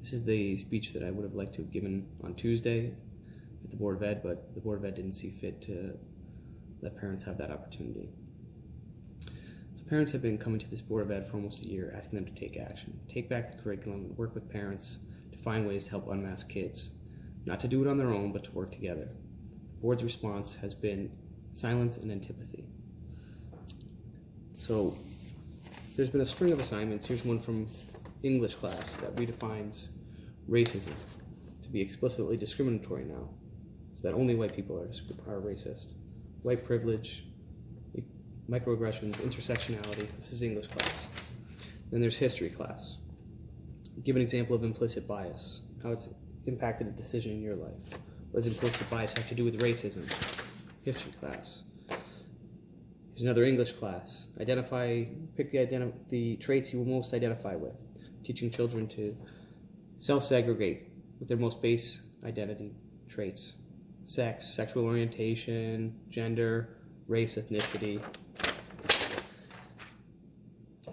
This is the speech that I would have liked to have given on Tuesday at the Board of Ed, but the Board of Ed didn't see fit to let parents have that opportunity. So parents have been coming to this Board of Ed for almost a year, asking them to take action, take back the curriculum, and work with parents to find ways to help unmask kids. Not to do it on their own, but to work together. The board's response has been silence and antipathy. So there's been a string of assignments. Here's one from English class that redefines racism to be explicitly discriminatory now, so that only white people are racist. White privilege, microaggressions, intersectionality. This is English class. Then there's history class. Give an example of implicit bias, how it's impacted a decision in your life. What does implicit bias have to do with racism? History class. Here's another English class. Pick the traits you will most identify with. Teaching children to self-segregate with their most base identity traits. Sex, sexual orientation, gender, race, ethnicity.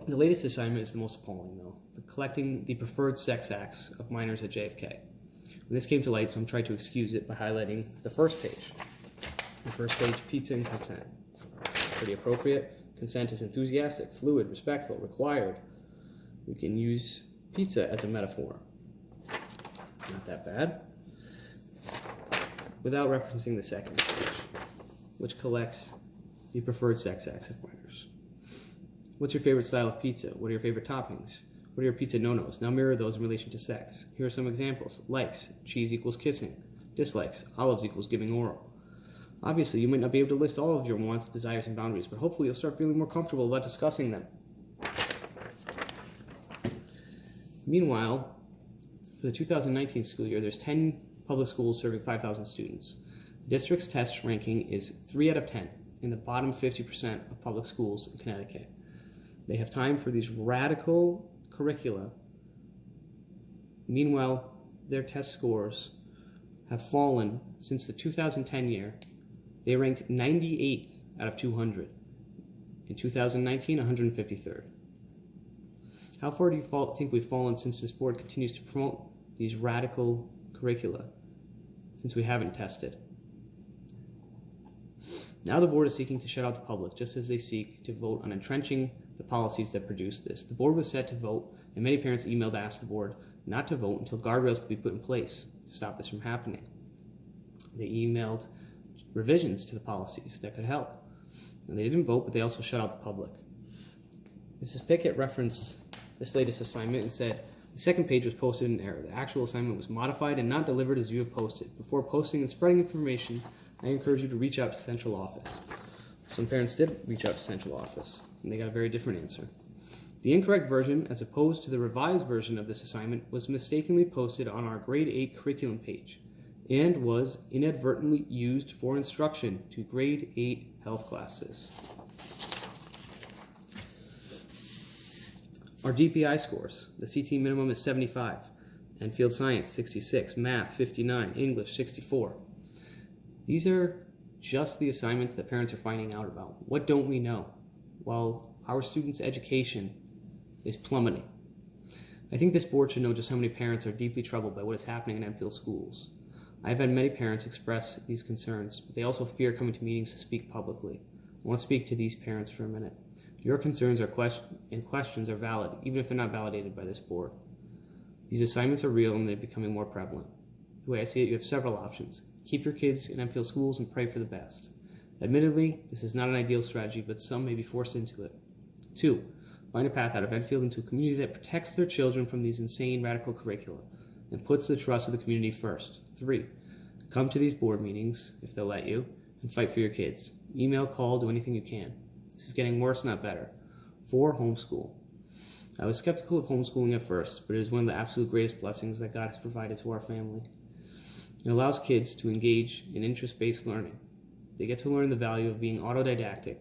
The latest assignment is the most appalling, though. Collecting the preferred sex acts of minors at JFK. When this came to light, some tried to excuse it by highlighting the first page. The first page, pizza and consent. Pretty appropriate. Consent is enthusiastic, fluid, respectful, required. We can use pizza as a metaphor. Not that bad. Without referencing the second page, which collects the preferred sex acts of minors. What's your favorite style of pizza? What are your favorite toppings? What are your pizza no-nos? Now mirror those in relation to sex. Here are some examples. Likes, cheese equals kissing. Dislikes, olives equals giving oral. Obviously, you might not be able to list all of your wants, desires, and boundaries, but hopefully you'll start feeling more comfortable about discussing them. Meanwhile, for the 2019 school year, there's 10 public schools serving 5,000 students. The district's test ranking is 3 out of 10 in the bottom 50% of public schools in Connecticut. They have time for these radical curricula. Meanwhile, their test scores have fallen since the 2010 year. They ranked 98th out of 200. In 2019, 153rd. How far do you think we've fallen since this board continues to promote these radical curricula, since we haven't tested? Now the board is seeking to shut out the public, just as they seek to vote on entrenching the policies that produce this. The board was set to vote, and many parents emailed to ask the board not to vote until guardrails could be put in place to stop this from happening. They emailed revisions to the policies that could help. And they didn't vote, but they also shut out the public. Mrs. Pickett referenced this latest assignment and said, the second page was posted in error. The actual assignment was modified and not delivered as you have posted. Before posting and spreading information, I encourage you to reach out to central office. Some parents did reach out to central office, and they got a very different answer. The incorrect version, as opposed to the revised version of this assignment, was mistakenly posted on our grade 8 curriculum page and was inadvertently used for instruction to grade 8 health classes. Our GPI scores, the CT minimum is 75, and field science 66, math 59, English 64. These are just the assignments that parents are finding out about. What don't we know? While our students' education is plummeting. I think this board should know just how many parents are deeply troubled by what is happening in Enfield schools. I've had many parents express these concerns, but they also fear coming to meetings to speak publicly. I want to speak to these parents for a minute. Your concerns and questions are valid, even if they're not validated by this board. These assignments are real and they're becoming more prevalent. The way I see it, you have several options. Keep your kids in Enfield schools and pray for the best. Admittedly, this is not an ideal strategy, but some may be forced into it. 2, find a path out of Enfield into a community that protects their children from these insane radical curricula and puts the trust of the community first. 3, come to these board meetings, if they'll let you, and fight for your kids. Email, call, do anything you can. This is getting worse, not better. 4, homeschool. I was skeptical of homeschooling at first, but it is one of the absolute greatest blessings that God has provided to our family. It allows kids to engage in interest-based learning. They get to learn the value of being autodidactic.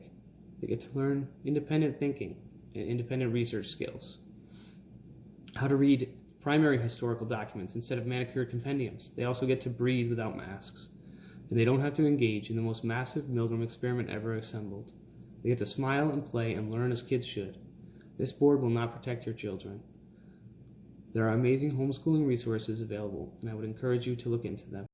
They get to learn independent thinking and independent research skills. How to read primary historical documents instead of manicured compendiums. They also get to breathe without masks. And they don't have to engage in the most massive Milgram experiment ever assembled. They get to smile and play and learn as kids should. This board will not protect your children. There are amazing homeschooling resources available, and I would encourage you to look into them.